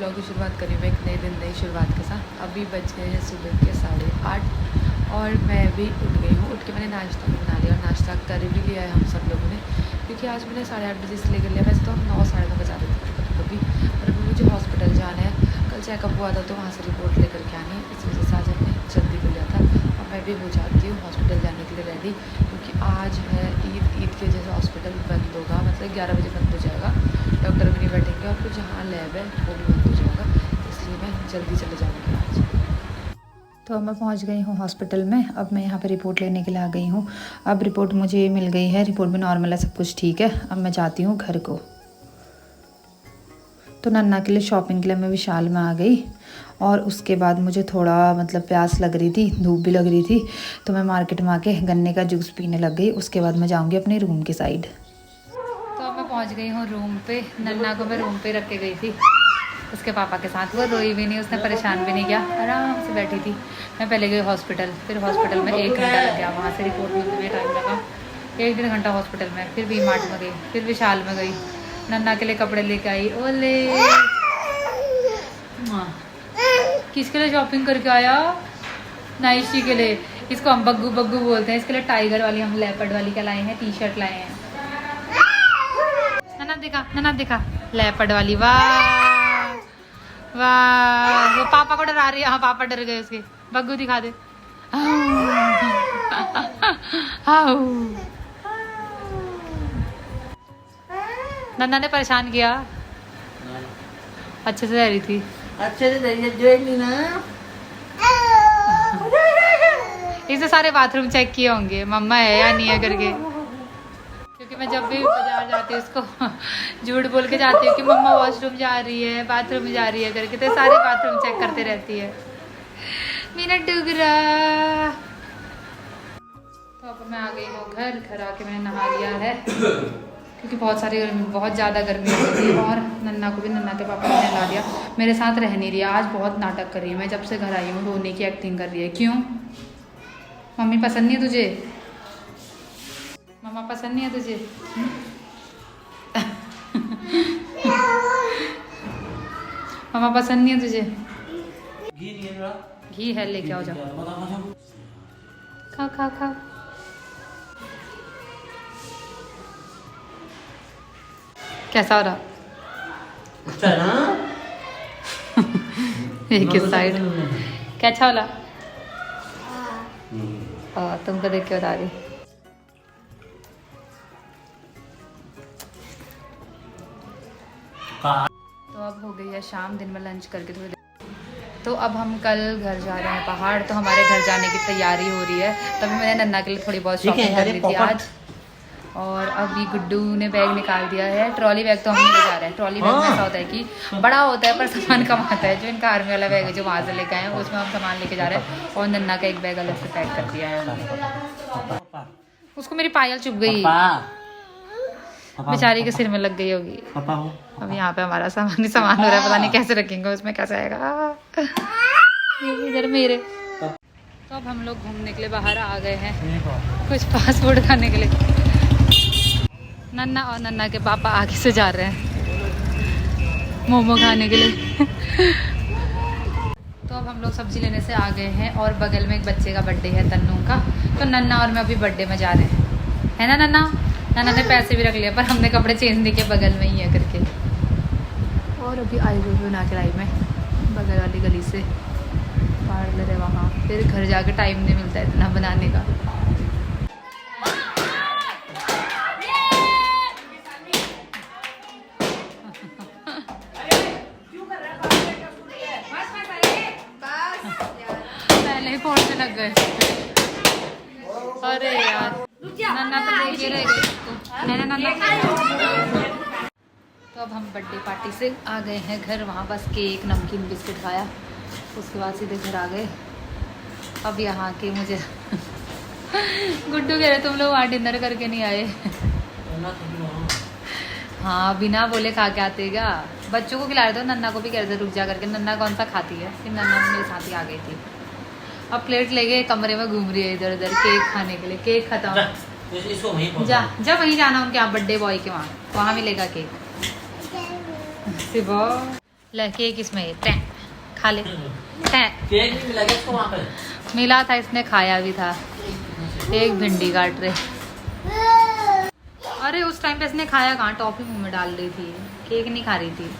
Blog की शुरुआत करी मैं एक नए दिन नई शुरुआत के साथ। अभी बज गए हैं सुबह के 8:30 और मैं भी उठ गई हूँ। उठ के मैंने नाश्ता भी बना लिया और नाश्ता कर भी लिया है हम सब लोगों ने, क्योंकि आज मैंने 8:30 बजे से लेकर लिया। वैसे तो हम 9 साढ़े 9 बजा देते थे कभी कभी, और अभी मुझे हॉस्पिटल जाना है। कल चेकअप हुआ था तो वहाँ से रिपोर्ट लेकर के आनी है, इस वजह से आज हमने जल्दी कर लिया था। और मैं भी हो जाती हूँ हॉस्पिटल जाने के लिए रेडी, क्योंकि आज है ईद के जैसे हॉस्पिटल बंद होगा, मतलब 11 बजे बंद हो जाएगा, डॉक्टर भी नहीं बैठेंगे और फिर जहाँ लैब है वो भी बंद हो जाएगा, इसलिए मैं जल्दी चले जाऊँगी आज। तो अब मैं पहुंच गई हूँ हॉस्पिटल में। अब मैं यहाँ पे रिपोर्ट लेने के लिए आ गई हूँ। अब रिपोर्ट मुझे मिल गई है, रिपोर्ट भी नॉर्मल है, सब कुछ ठीक है। अब मैं जाती हूँ घर को। तो नन्ना के लिए शॉपिंग के लिए मैं विशाल में आ गई, और उसके बाद मुझे थोड़ा मतलब प्यास लग रही थी, धूप भी लग रही थी, तो मैं मार्केट में आके गन्ने का जूस पीने लग गई। उसके बाद मैं जाऊँगी अपने रूम की साइड। तो अब मैं पहुँच गई हूँ रूम पे। नन्ना को मैं रूम पे रख के गई थी उसके पापा के साथ। वो रोई भी नहीं, उसने परेशान भी नहीं किया, आराम से बैठी थी। मैं पहले गई हॉस्पिटल, फिर हॉस्पिटल में 1 घंटा लग गया, वहाँ से रिपोर्ट मिलते हुए टाइम लगा 1-1.5 घंटा हॉस्पिटल में। फिर वी मार्ट में गई, फिर विशाल में गई, नन्ना के लिए कपड़े लेके आई। ओले किसके लिए शॉपिंग करके आया? नाइशी के लिए। इसको हम बग्गू बग्गू बोलते हैं, इसके लिए टाइगर वाली, हम लेपर्ड वाली का लाए हैं, टी-शर्ट लाए हैं। नन्ना दिखा लेपर्ड वाली। वाह वाह, वो पापा को डरा रही है। हाँ पापा डर गए उसके। बग्गू दिखा दे। नन्ना ने परेशान किया, अच्छे से रह रही थी, अच्छे से रही ना। इसने सारे बाथरूम चेक किए होंगे मम्मा है या नहीं है करके, क्योंकि मैं जब भी बाजार जाती हूँ उसको झूठ बोल के जाती हूँ कि मम्मा वॉशरूम जा रही है, बाथरूम जा रही है करके, तो सारे बाथरूम चेक करते रहती है मेरा डुगरा। तो अब मैं आ गई हूँ घर आके मैंने नहा लिया है, क्योंकि बहुत ज़्यादा गर्मी हो रही थी। और नन्ना को भी, नन्ना के पापा ने नहला दिया, मेरे साथ रह नहीं रही है आज, बहुत नाटक कर रही है। मैं जब से घर आई हूँ रोने की एक्टिंग कर रही है। क्यों मम्मी पसंद नहीं है तुझे? मम्मा पसंद नहीं है तुझे? मम्मा पसंद नहीं है तुझे? घी है, लेके आओ जाओ, खाओ खाओ खाओ। कैसा हो रहा? अच्छा है ना? एक साइड कैसा होला? तुमको देख के बता रही। तो अब हो गई है शाम, दिन में लंच करके थोड़ी देर। तो अब हम कल घर जा रहे हैं पहाड़, तो हमारे घर जाने की तैयारी हो रही है। तभी मैंने नन्ना के लिए थोड़ी बहुत शॉपिंग कर ली थी आज। और अभी गुड्डू ने बैग निकाल दिया है। ट्रॉली बैग तो हम नहीं ले जा रहे हैं। ट्रॉली बैग में ऐसा होता है कि बड़ा होता है पर सामान कम आता है। जो इनका आर्मी वाला बैग है जो वहाँ से लेके आए हैं, उसमें हम सामान लेके जा रहे हैं। और नन्ना का एक बैग अलग से पैक कर दिया है हमने। उसको मेरी पायल चुभ गई, बेचारी के सिर में लग गई होगी। अब यहाँ पे हमारा सामान हो रहा है, पता नहीं कैसे रखेंगे, उसमें कैसे आएगा। इधर मेरे। तो अब हम लोग घूमने के लिए बाहर आ गए हैं, कुछ फास्ट फूड खाने के लिए। नन्ना और नन्ना के पापा आगे से जा रहे हैं मोमो खाने के लिए। तो अब हम लोग सब्जी लेने से आ गए हैं, और बगल में एक बच्चे का बर्थडे है तन्नू का, तो नन्ना और मैं अभी बर्थडे में जा रहे हैं, है ना नन्ना? नन्ना ने पैसे भी रख लिए, पर हमने कपड़े चेंज नहीं किए, बगल में ही है करके। और अभी आईब्रो भी बना के लाई मैं बगल वाली गली से, पार्लर है वहाँ। फिर घर जाके टाइम नहीं मिलता है इतना बनाने का। पहले ही पहुंचने लग गए। अरे यार नन्ना तो लेके रह गई इसको, है ना नन्ना? तो अब हम बर्थडे पार्टी से आ गए हैं घर, वहाँ बस केक नमकीन बिस्किट खाया, उसके बाद सीधे घर आ गए। अब यहाँ के मुझे गुड्डू कह रहे तुम लोग वहाँ डिनर करके नहीं आए। हाँ बिना बोले खा के आते क्या? बच्चों को खिला रहे थे, नन्ना को भी कह रहे थे रुक जा करके, नन्ना कौन सा खाती है। फिर नन्ना मेरे साथ ही आ गई थी। अब प्लेट लेके कमरे में घूम रही है इधर उधर केक खाने के लिए। केक खत्म, जा वहीं जाना उनके यहाँ बर्थडे बॉय के वहाँ मिलेगा केक। ले केक इसमें टैं, खा ले टैं। केक नहीं मिला क्या इसको वहाँ पर? मिला था, इसने खाया भी था। एक भिंडी काट रहे। अरे उस टाइम पे इसने खाया कहाँ, टॉफी मुंह में डाल रही थी, केक नहीं खा रही थी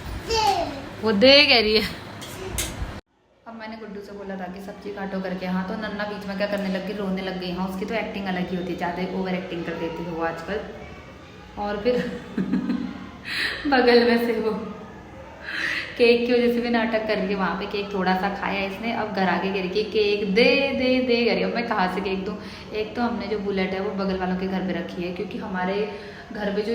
वो, दे कह रही है। अब मैंने गुड्डू से बोला था कि सब्जी काटो करके, हाँ तो नन्ना बीच में क्या करने लग गई, रोने लग गई। हाँ उसकी तो एक्टिंग अलग ही होती है, ज़्यादा ओवर एक्टिंग कर देती है वो आजकल। और फिर बगल में से वो केक की वजह से भी नाटक कर रही है वहाँ पे। केक थोड़ा सा खाया इसने, अब घर आके कह रही है केक दे दे दे कह रही है। अब मैं कहाँ से केक दूँ? एक तो हमने जो बुलेट है वो बगल वालों के घर पे रखी है, क्योंकि हमारे घर पे जो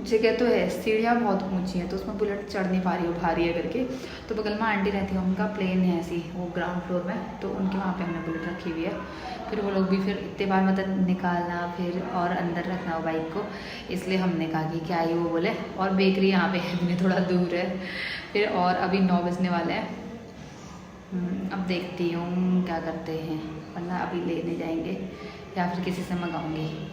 जगह तो है, सीढ़ियाँ बहुत ऊंची हैं, तो उसमें बुलेट चढ़ नहीं पा रही हो, भारी है करके। तो बगल में आंटी रहती है, उनका प्लेन है ऐसी वो ग्राउंड फ्लोर में, तो उनके वहाँ पे हमने बुलेट रखी हुई है। फिर वो लोग भी फिर इतने बार मतलब निकालना फिर और अंदर रखना वो बाइक को, इसलिए हमने कहा कि क्या ही वो बोले। और बेकरी यहाँ पे है, थोड़ा दूर है फिर, और अभी 9 बजने वाले हैं। अब देखती हूँ क्या करते हैं, वरना अभी लेने जाएंगे या फिर किसी से मंगाऊंगी।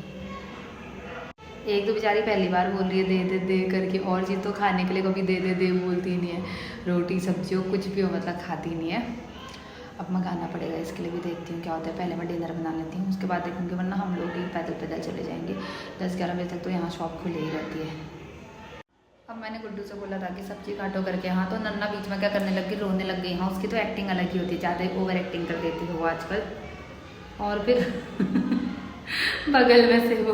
एक तो बेचारी पहली बार बोल रही है दे दे करके, और चीज़ तो खाने के लिए कभी दे दे बोलती नहीं है, रोटी सब्जी हो कुछ भी हो मतलब खाती नहीं है। अब मंगाना पड़ेगा, इसके लिए भी देखती हूँ क्या होता है। पहले मैं डिनर बना लेती हूँ, उसके बाद देखूँगी, वरना हम लोग ही पैदल चले जाएंगे। 10-11 बजे तक तो यहाँ शॉप खुली ही रहती है। अब मैंने गुड्डू से बोला था कि सब्जी काटो करके, हाँ तो नन्ना बीच में क्या करने लग गई, रोने लग गई। हाँ उसकी तो एक्टिंग अलग ही होती है, ज़्यादा ओवर एक्टिंग कर देती है वो आजकल। और फिर बगल में से वो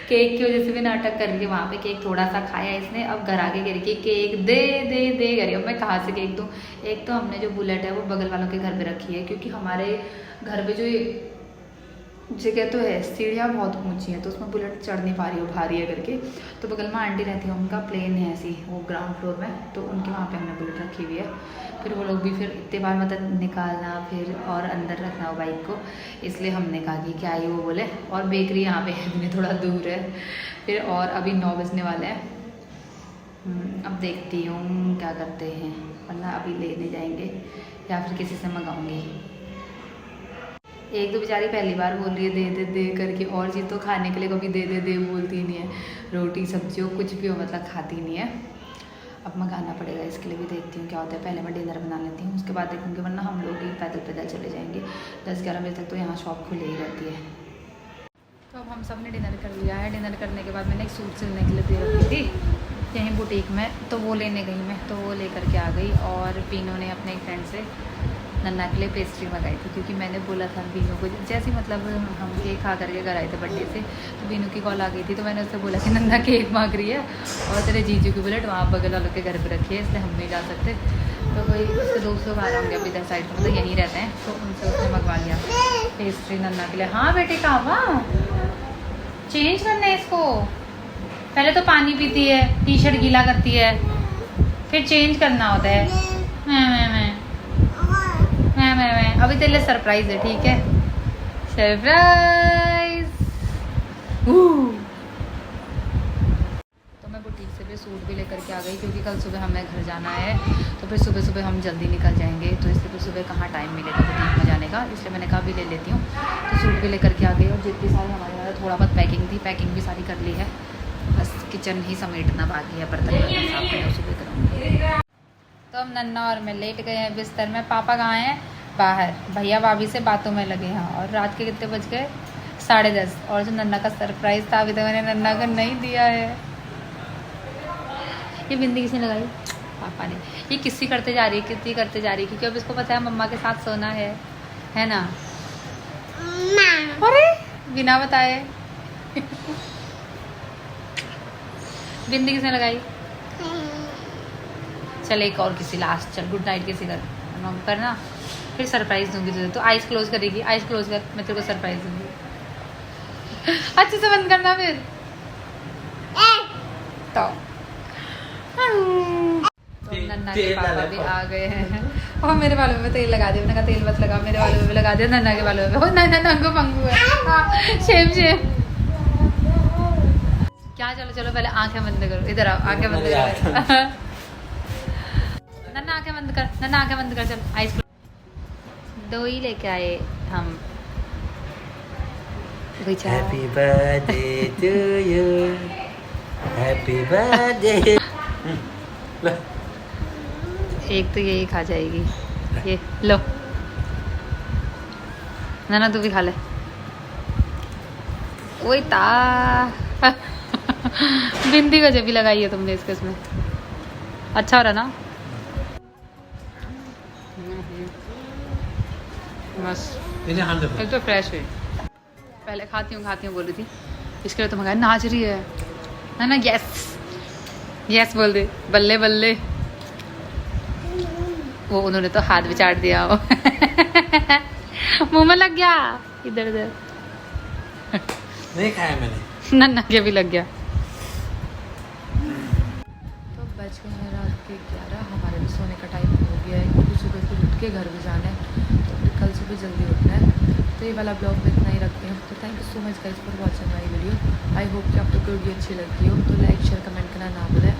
केक की वजह से भी नाटक कर रही है वहाँ पे। केक थोड़ा सा खाया इसने, अब घर आके कह रही है केक दे दे दे कह रही है। अब मैं कहाँ से केक दूँ? एक तो हमने जो बुलेट है वो बगल वालों के घर पे रखी है, क्योंकि हमारे घर पे जो जगह तो है, सीढ़ियाँ बहुत ऊंची हैं, तो उसमें बुलेट चढ़ नहीं पा रही हो, भारी है करके। तो बगल में आंटी रहती है, उनका प्लेन है ऐसी वो ग्राउंड फ्लोर में, तो उनके वहाँ पे हमने बुलेट रखी हुई है। फिर वो लोग भी फिर इतने बार मतलब निकालना फिर और अंदर रखना वो बाइक को, इसलिए हमने कहा कि क्या ही वो बोले। और बेकरी यहाँ पे है, थोड़ा दूर है फिर, और अभी 9 बजने वाले हैं। अब देखती हूँ क्या करते हैं, वरना अभी लेने जाएंगे या फिर किसी से मंगाऊंगी। एक तो बेचारी पहली बार बोल रही है दे करके, और चीज़ तो खाने के लिए कभी दे बोलती नहीं है, रोटी सब्जी हो कुछ भी हो मतलब खाती नहीं है। अब मंगाना पड़ेगा, इसके लिए भी देखती हूँ क्या होता है। पहले मैं डिनर बना लेती हूँ, उसके बाद देखूँगी, वरना हम लोग ही पैदल चले जाएंगे। 10-11 बजे तक तो यहाँ शॉप खुली ही रहती है। तो अब हम सब ने डिनर कर लिया है। डिनर करने के बाद मैंने एक सूट सिलने के लिए दे रखी थी यहीं बुटीक में, तो वो लेने गई मैं, तो वो लेकर के आ गई। और बीनू ने अपने एक फ्रेंड से नन्ना के लिए पेस्ट्री मंगाई थी, क्योंकि मैंने बोला था बीनू को, जैसे मतलब हम केक खा करके घर आए थे बर्थडे से, तो बीनू की कॉल आ गई थी, तो मैंने उससे बोला कि नन्ना केक मांग रही है और तेरे जीजू की बुलेट वहाँ बगल वालों के घर पे रखी है, इसलिए हम नहीं जा सकते। तो कोई उसके दोस्त लोग आ रहे होंगे अभी इधर साइड में, मतलब यहीं रहते हैं, तो उनसे उसने मंगवा लिया पेस्ट्री नन्ना के लिए। हाँ बेटे कहाँ चेंज करना है इसको, पहले तो पानी पीती है, टी शर्ट गीला करती है, फिर चेंज करना होता है। मैं अभी तेरे लिए सरप्राइज है, ठीक है? सरप्राइज। तो मैं बुटीक से भी सूट भी लेकर के आ गई, क्योंकि कल सुबह हमें घर जाना है, तो फिर सुबह हम जल्दी निकल जाएंगे, तो इसलिए फिर सुबह कहाँ टाइम मिलेगा बुटीक में जाने का, इसलिए मैंने कहा भी ले लेती हूँ। तो सूट भी लेकर के आ गई, और जितनी सारी हमारे यहाँ थोड़ा बहुत पैकिंग थी, पैकिंग भी सारी कर ली है, बस किचन ही समेटना बाकी है, बर्तन साफ करना सुबह करूँगी। तो हम नन्ना और मैं लेट गए हैं बिस्तर में। पापा कहाँ हैं? बाहर भैया भाभी से बातों में लगे हैं। और रात के कितने बज गए? 10:30। और जो नन्ना का सरप्राइज़ था अभी तक मैंने नन्ना को नहीं दिया है। ये बिंदी किसने लगाई? पापा ने। ये किस्सी करते जा रही है, क्योंकि अब इसको पता है मम्मा के साथ सोना है ना? अरे बिना बताए बिंदी किसने लगाई? चल एक और किसी लास्ट, चल गुड नाइट किसी करना, फिर सरप्राइज दूंगी तुझे। तो आइज क्लोज करेगी, आइज क्लोज कर, मैं तेरे को सरप्राइज दूंगी। अच्छे से बंद करना फिर। तो नन्ना के पापा भी आ गए हैं, और मेरे बालों में तेल लगा दिया। मैंने कहा तेल मत लगा, मेरे बालों में भी लगा दिया, नन्ना के बालों में। नन्ना को पंगू है, शेम क्या। चलो पहले आंखें बंद करो, इधर आओ, आंखें बंद करो। नन्ना आंखें बंद कर, चल आइस दो ही लेके आए हम। Happy birthday to you, happy birthday. ले। एक तो यही खा जाएगी। ये लो ना तू भी खा ले। वही ता बिंदी का जबी लगाई है तुमने इसमें। अच्छा हो रहा ना? बस इन्हें हाथ दे। एक तो फ्रेश है। पहले खाती हूँ बोली थी, इसके लिए तो मंगाया। नाच रही है ना? यस यस बोल दे, बल्ले बल्ले। वो उन्होंने तो हाथ भी चाट दिया वो मुंह में लग गया इधर उधर। नहीं खाया मैंने। नन्ना के भी लग गया। तो बज गए हैं रात के 11। हमारे भी सोने का टाइम हो गया है क्योंकि सुबह फिर उठ के घर भी जाना है, तो फिर कल सुबह जल्दी उठना है। तो ये वाला ब्लॉग में इतना ही रखते हैं। तो thank you so much guys for watching my video. I hope कि आप लोग को वीडियो अच्छी लगी हो। तो लाइक शेयर कमेंट करना ना भूलें।